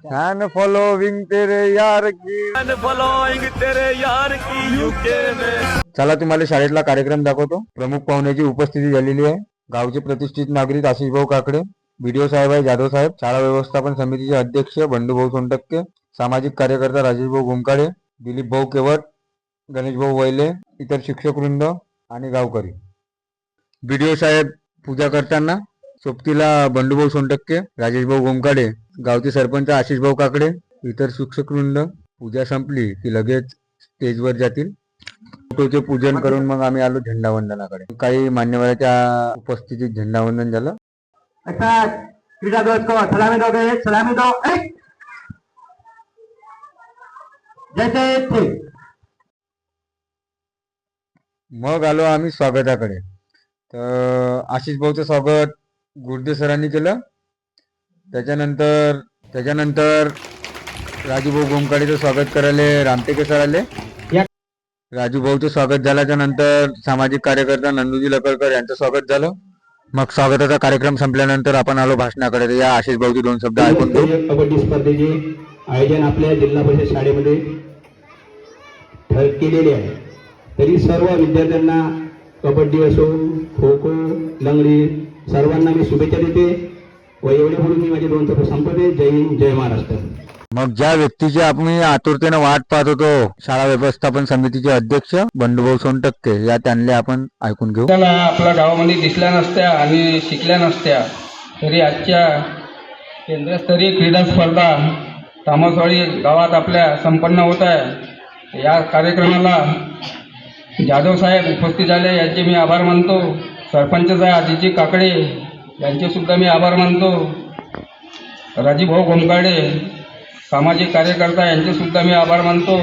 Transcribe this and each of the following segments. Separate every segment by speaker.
Speaker 1: Fan following तेरे यार की, यूके में। चला तुम्हाला शाळेतला कार्यक्रम दाखवतो। प्रमुख पाहुण्याची उपस्थिती झालेली आहे। गावचे प्रतिष्ठित नागरिक आशिष भाऊ काकडे, बीडीओ साहेब आहे जाधव साहेब, शाळा व्यवस्थापन समितीचे अध्यक्ष बंडूभाऊ सोनटक्के, सामाजिक कार्यकर्ता राजेश भाऊ गोमकाडे, दिलीप भाऊ केवट, गणेश भाऊ वैले, इतर शिक्षक वृंद आणि गावकरी। बीडीओ साहेब पूजा करताना सोबतीला बंडूभाऊ सोनटक्के, राजेश भाऊ गोमकाडे, गावचे सरपंच आशिष भाऊ काकडे, इतर शिक्षक वृंद। पूजा संपली की लगेच स्टेजवर जातील। फोटोचे पूजन करून मग आम्ही आलो झेंडावंदनाकडे। काही मान्यवरांच्या उपस्थितीत झेंडावंदन झालं।
Speaker 2: क्रीडा ध्वज को सलामी दो, सलामी दो, जैसे थे।
Speaker 1: मग आलो आम्ही स्वागताकडे। तर आशिष भाऊचं स्वागत गुर्दे सरांनी केलं। त्याच्यानंतर राजूभाऊ गोमकाडेचं स्वागत करायला रामटेके सर आले। राजू भाऊचं स्वागत झाल्याच्या नंतर सामाजिक कार्यकर्ता नंदूजी लकडकर यांचं स्वागत झालं। मग स्वागताचा कार्यक्रम संपल्यानंतर आपण आलो भाषणाकडे। या आशिष भाऊचे दोन शब्द ऐकून घेऊ।
Speaker 3: कबड्डी स्पर्धेचे आयोजन आपल्या जिल्हा परिषद शाळेमध्ये केलेले आहे। तरी सर्व विद्यार्थ्यांना कबड्डी असो, खो खो, लंगडी सर्वांना मी शुभेच्छा देते व एवढे बोलून मी माझे दोन शब्द संपवते। जय हिंद, जय महाराष्ट्र।
Speaker 1: मग ज्या व्यक्तीची आपण आतुरतेने वाट पाहत होतो, शाळा व्यवस्थापन समितीचे अध्यक्ष बंडूभाऊ सोनटक्के, या त्यांना आपण ऐकून घेऊ।
Speaker 4: त्याला आपल्या गावामध्ये दिसल्या नसत्या आणि शिकल्या नसत्या, तरी आजच्या केंद्रस्तरीय क्रीडा स्पर्धा तामसवाडी गावात आपल्या संपन्न होत आहे। या कार्यक्रमाला जाधव साहेब उपस्थित झाले, यांचे मी आभार मानतो। सरपंच साहेब आदिजी काकडे यांचे सुद्धा मी आभार मानतो। राजीभाऊ गोमकाडे सामाजिक कार्यकर्ता यांचे सुद्धा मी आभार मानतो।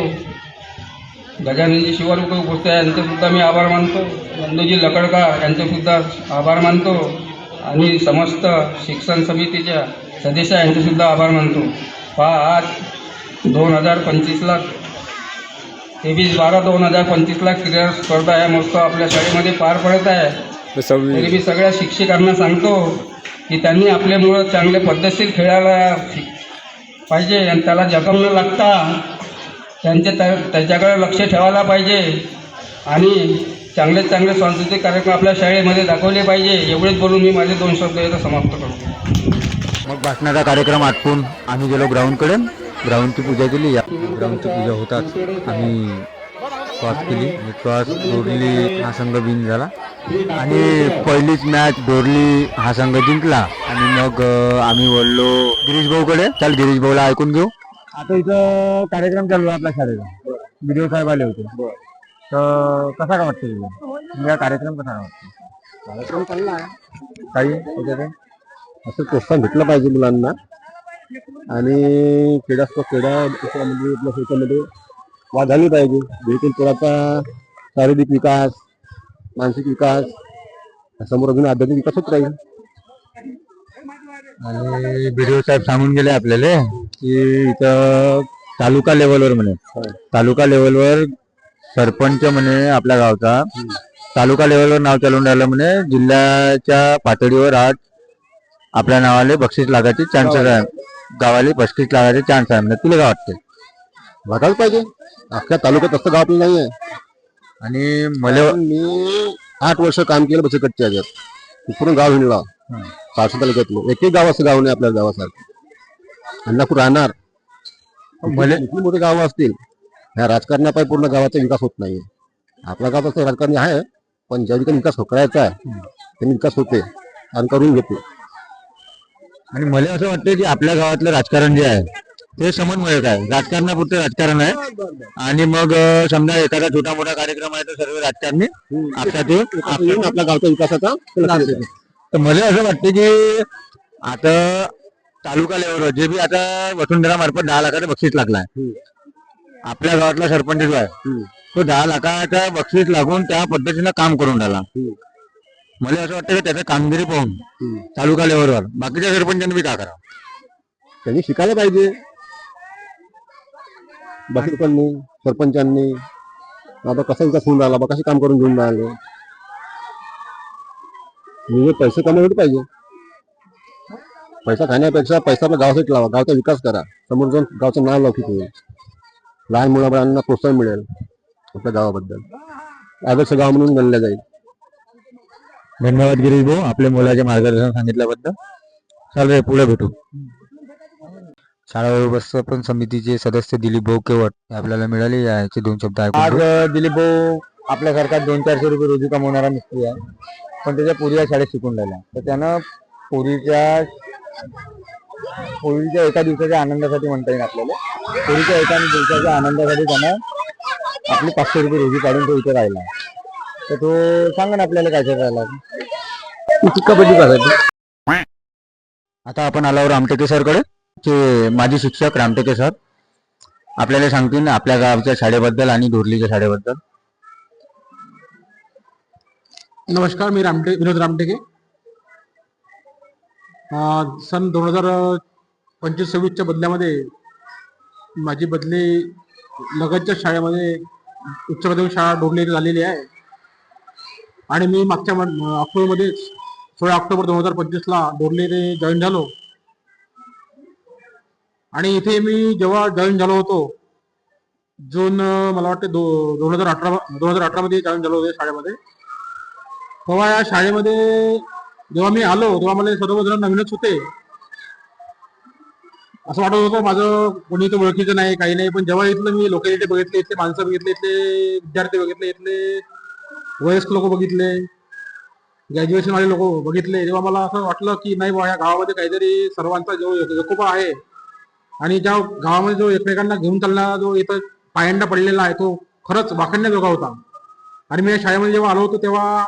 Speaker 4: गजाननजी शिवरूप उपस्थित यांचे सुद्धा मी आभार मानतो। नंदूजी लकडकर यांचे सुद्धा आभार मानतो आणि समस्त शिक्षण समितीच्या सदस्य यांचे सुद्धा आभार मानतो। आज 2025ला 23/12/2025ला क्रीडा स्पर्धा या महोत्सव आपल्या शाळेमध्ये पार पडत आहे। तरी मी सगळ्या शिक्षकांना सांगतो की त्यांनी आपले मुलं चांगले पद्धतशीर खेळायला पाहिजे आणि त्याला जखम न लागता त्याच्याकडे लक्ष ठेवायला पाहिजे आणि चांगले सांस्कृतिक कार्यक्रम आपल्या शाळेमध्ये दाखवले पाहिजे। एवढेच बोलून मी माझे दोन शब्द इथं समाप्त करतो।
Speaker 1: मग भाषणाचा कार्यक्रम आटपून आम्ही गेलो ग्राउंडकडे। ग्राउंडची पूजा केली। या ग्राउंडची पूजा होताच आम्ही टॉस केली। टॉस डोरली हा संघ विन झाला आणि पहिलीच मॅच डोरली हा संघ जिंकला। आणि मग आम्ही बोललो गिरीश भाऊकडे। चल गिरीश भाऊला ऐकून घेऊ। आता इथं कार्यक्रम चालू आहे आपल्या शाळेचा। बीडीओ साहेब आले होते, तर कसा का वाटतं तुला या कार्यक्रम? कसा वाटतं?
Speaker 3: कार्यक्रम चांगला आहे।
Speaker 1: काही त्याच्यात
Speaker 3: असं प्रोत्साहन भेटलं पाहिजे मुलांना आणि क्रीडा म्हणजे आपल्या शेतामध्ये वाढ झाली पाहिजे। जेणेकरून पोराचा शारीरिक विकास, मानसिक विकास, समोर अजून आध्यात्मिक विकास होत राहील।
Speaker 1: आणि बीडीओ साहेब सांगून गेले आपल्याला की इथं तालुका लेवलवर म्हणे, तालुका लेवलवर सरपंच म्हणे आपल्या गावचा तालुका लेवलवर नाव चालून राहिलं म्हणे। जिल्ह्याच्या पातळीवर आज आपल्या नावाले बक्षीस लागायचे चान्सेस आहे, गावाले बक्षीस लागायचे चान्स आहे म्हणे। तुला काय वाटते?
Speaker 3: वाटायला पाहिजे। अख्ख्या तालुक्यात असं गाव आपलं नाही आहे।
Speaker 1: आणि मला
Speaker 3: मी 8 वर्ष काम केलं बचत गटच्या ह्याच्यात। पूर्ण गाव हिंडला पारशी तालुक्यातलं। एक गाव असं गाव नाही आपल्या गावासारखं। अन्नापूर राहणार भले मोठे गाव असतील, ह्या राजकारणापायी पूर्ण गावाचा विकास होत नाहीये। आपला गाव असं राजकारणी आहे, पण ज्या ठिकाणी विकास करायचा आहे त्यांनी विकास होते आणि करून घेते।
Speaker 1: आणि मला असं वाटतं की आपल्या गावातलं राजकारण जे आहे ते समन्वयक आहे। राजकारणापुरते राजकारण आहे आणि मग समजा एखादा छोटा मोठा कार्यक्रम आहे तर सर्व राजकारणी
Speaker 3: आपल्या गावच्या विकासाचा
Speaker 1: तर मला असं वाटतं की आता तालुका लेवलवर जे बी आता वसुंधरा मार्फत 10 लाखाचं बक्षीस लागलाय, आपल्या गावातला सरपंच जो आहे तो 10 लाखाचा बक्षीस लागून त्या पद्धतीनं काम करून राहिला। मला असं वाटतं की त्याचं कामगिरी पाहून तालुका लेवलवर बाकीच्या सरपंचांनी बी काय करावं,
Speaker 3: त्यांनी शिकायला पाहिजे। बाकी लोकांनी, सरपंचांनी बाबा कसा विकास होऊन राहिला, बाबा कसे काम करून घेऊन राहिले, पैसे कमवले पाहिजे। पैसा खाण्यापेक्षा पैसा आपल्या गावासाठी लावा, गावचा विकास करा, समोर जाऊन गावचं नाव लौकिक होईल, लहान मुलांना प्रोत्साहन मिळेल, आपल्या गावाबद्दल आदर्श गाव म्हणून गणलं जाईल.
Speaker 1: धन्यवाद गिरीश भाऊ, आपल्या मुलाचे मार्गदर्शन सांगितल्याबद्दल. चाल रे, पुढे भेटू. शाळा व्यवस्थापन समितीचे सदस्य दिलीप भाऊ केवट हे आपल्याला मिळाले, याचे 2 शब्द ऐकून आज दिलीप भाऊ आपल्यासारखा 200-400 रुपये रोजी कमवणारा मिस्त्री आहे, पण त्याच्या पोरीला शाळेत शिकून राहिला. तर त्यानं पोरीच्या एका दिवसाच्या आनंदासाठी म्हणता येईल आपल्याला, पोरीच्या एका दिवसाच्या आनंदासाठी त्यानं आपले 500 रुपये रोजी काढून तो इथे राहिला. तर तो सांगा ना आपल्याला काय राहिला.
Speaker 3: कबड्डी करायची.
Speaker 1: आता आपण आलो रामटेके सरकडे, ते माजी शिक्षक रामटेके सर आपल्याला सांगतील आपल्या गावच्या शाळेबद्दल आणि ढोरलीच्या शाळेबद्दल.
Speaker 5: नमस्कार, मी विनोद रामटेके. सन 2025-26च्या बदल्यामध्ये माझी बदली लगतच्या शाळेमध्ये उच्च माध्यमिक शाळा ढोरली झालेली आहे आणि मी मागच्या ऑक्टोबरमध्ये 16 ऑक्टोबर 2025ला ढोरलीने जॉईन झालो. आणि इथे मी जेव्हा जॉईन झालो होतो, जून मला वाटते 2018 मध्ये जॉईन झालो होते शाळेमध्ये. तेव्हा या शाळेमध्ये जेव्हा मी आलो तेव्हा मला सर्वजण नवीनच होते, असं वाटत होतं माझं कोणी तर ओळखीचं नाही, काही नाही. पण जेव्हा इथलं मी लोकॅलिटी बघितली, इथले माणसं बघितले, इथले विद्यार्थी बघितले, इथले वयस्क लोक बघितले, ग्रॅज्युएशन वाले लोक बघितले, तेव्हा मला असं वाटलं की नाही बा, या गावामध्ये काहीतरी सर्वांचा जो एकोपा आहे आणि ज्या गावामध्ये जो एकमेकांना घेऊन चालणारा जो इथं पायंडा पडलेला आहे, तो खरंच वाखाणण्याजोगा होता. आणि मी या शाळेमध्ये जेव्हा आलो होतो तेव्हा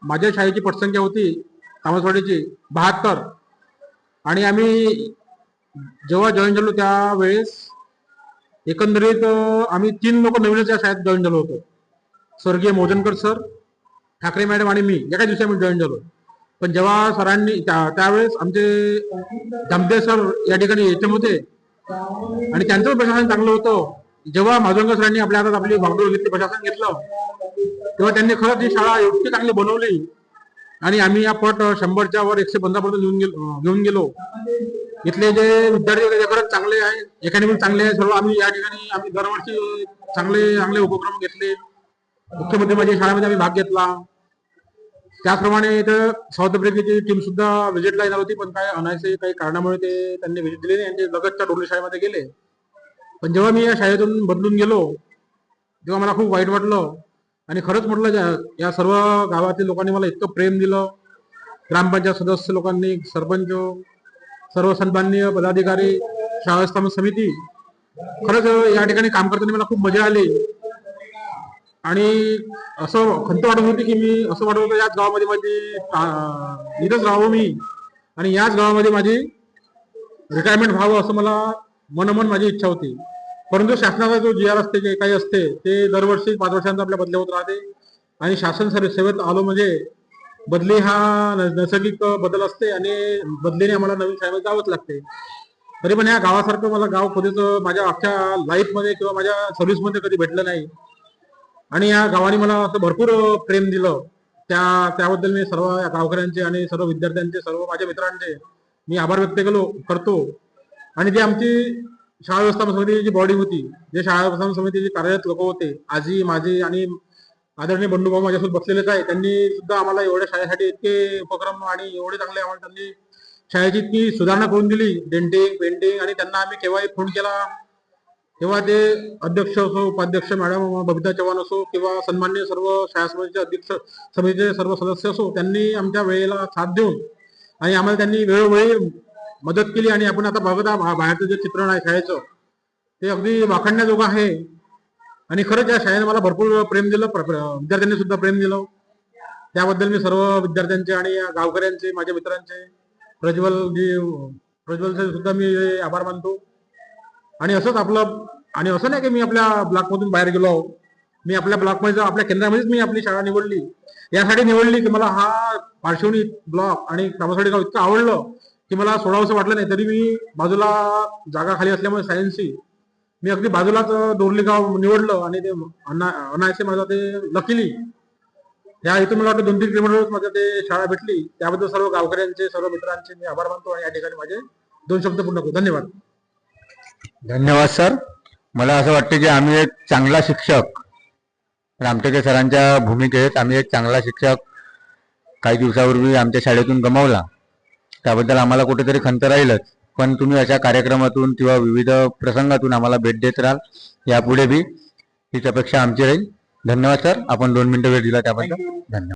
Speaker 5: माझ्या शाळेची पटसंख्या होती तामसवाडीची 72. आणि आम्ही जेव्हा जॉईन झालो त्यावेळेस एकंदरीत आम्ही 3 लोक नवीनच या शाळेत जॉईन झालो होतो. स्वर्गीय मोजनकर सर, ठाकरे मॅडम आणि मी एका दिवशी आम्ही जॉईन झालो. पण जेव्हा सरांनी त्यावेळेस आमचे धमदे सर या ठिकाणी येते होते आणि त्यांचं प्रशासन चांगलं होतं. जेव्हा माधवंकर सरांनी आपल्या हातात आपली वागडोळ घेतली, प्रशासन घेतलं, तेव्हा त्यांनी खरंच ही शाळा एवढी चांगली बनवली आणि आम्ही या पट 100च्या वर 115 पर्यंत घेऊन गेलो. इथले जे विद्यार्थी वगैरे खरंच चांगले आहे, अकॅडमिक चांगले आहे सर्व. आम्ही दरवर्षी चांगले उपक्रम घेतले. मुख्यमंत्री माझ्या शाळेमध्ये आम्ही भाग घेतला. त्याचप्रमाणे इथं साऊथ आफ्रिकेची टीम सुद्धा व्हिजिटला येणार होती, पण काय अनायसे काही कारणामुळे त्यांनी व्हिजिट दिली नाही, त्यांचे लगतच्या ढोरली शाळेमध्ये गेले. पण जेव्हा मी या शाळेतून बदलून गेलो तेव्हा मला खूप वाईट वाटलं. आणि खरंच म्हटलं, या सर्व गावातील लोकांनी मला इतकं प्रेम दिलं, ग्रामपंचायत सदस्य लोकांनी, सरपंच, सर्व सन्माननीय पदाधिकारी, शाळा व्यवस्थापन समिती, खरंच या ठिकाणी काम करताना मला खूप मजा आली. आणि असं खंत वाटत होती की मी असं वाटत होतं याच गावामध्ये माझी इथंच राहावं मी आणि याच गावामध्ये माझी रिटायरमेंट व्हावं, असं मला मनोमन माझी इच्छा होती. परंतु शासनाचा जो GR असते, जे काही असते, ते दरवर्षी 5 वर्षांचा आपल्या बदल्या होत राहते. आणि शासन सेवेत आलो म्हणजे बदली हा नैसर्गिक बदल असते आणि बदलीने आम्हाला नवीन शाळेमध्ये जावंच लागते. तरी पण या गावासारखं मला गाव कधीच माझ्या अख्ख्या लाईफमध्ये किंवा माझ्या सर्व्हिसमध्ये कधी भेटलं नाही. आणि या गावाने मला असं भरपूर प्रेम दिलं. त्याबद्दल मी सर्व गावकऱ्यांचे आणि सर्व विद्यार्थ्यांचे, सर्व माझ्या मित्रांचे मी आभार व्यक्त करतो. आणि जी आमची शाळा व्यवस्थापन समितीची जी बॉडी होती, जे शाळा व्यवस्थापन समितीचे कार्यरत लोक होते, आजी, माझी आणि आदरणीय बंडूभाऊ माझ्यासोबत बसलेलेच आहे, त्यांनी सुद्धा आम्हाला एवढ्या शाळेसाठी इतके उपक्रम आणि एवढे चांगले आम्हाला त्यांनी शाळेची इतकी सुधारणा करून दिली, डेंटिंग, पेंटिंग. आणि त्यांना आम्ही केव्हाही फोन केला तेव्हा ते अध्यक्ष असो, उपाध्यक्ष मॅडम बबिता चव्हाण असो किंवा सन्माननीय सर्व शाळा समितीचे अध्यक्ष, समितीचे सर्व सदस्य असो, त्यांनी आमच्या वेळेला साथ देऊन आणि आम्हाला त्यांनी वेळोवेळी मदत केली. आणि आपण आता बघत बाहेरचं जे चित्रण आहे शाळेचं, ते अगदी वाखाणण्याजोगं आहे. आणि खरंच या शाळेने मला भरपूर प्रेम दिलं, विद्यार्थ्यांनी सुद्धा प्रेम दिलं. त्याबद्दल मी सर्व विद्यार्थ्यांचे आणि गावकऱ्यांचे, माझ्या मित्रांचे, प्रज्वलचे सुद्धा मी आभार मानतो. आणि असंच आणि असं नाही की मी आपल्या ब्लॉकमधून बाहेर गेलो, मी आपल्या ब्लॉकमध्ये आपल्या केंद्रामध्येच मी आपली शाळा निवडली. यासाठी निवडली की मला हा पार्श्वनी ब्लॉक आणि तामसवाडी गाव इतकं आवडलं की मला सोडावंसं वाटलं नाही. तरी मी बाजूला जागा खाली असल्यामुळे सायन्सची मी अगदी बाजूलाच डोरली गाव निवडलं. आणि ते अनायसे माझा ते लकीली या इथून मला वाटतं 2-3 किलोमीटर माझ्या ते शाळा भेटली. त्याबद्दल सर्व गावकऱ्यांचे, सर्व मित्रांचे मी आभार मानतो आणि या ठिकाणी माझे 2 शब्द पूर्ण करतो. धन्यवाद.
Speaker 1: धन्यवाद सर. मला असं वाटतं की आम्ही एक चांगला शिक्षक, रामटेके सरांच्या भूमिकेत आम्ही एक चांगला शिक्षक काही दिवसापूर्वी आमच्या शाळेतून गमावला. त्याबद्दल आम्हाला कुठेतरी खंत राहीलच. पण तुम्ही अशा कार्यक्रमातून किंवा विविध प्रसंगातून आम्हाला भेट देत राहाल, यापुढे बी हीच अपेक्षा आमची राहील. धन्यवाद सर. आपण 2 मिनिटं वेळ दिला त्याबद्दल धन्यवाद.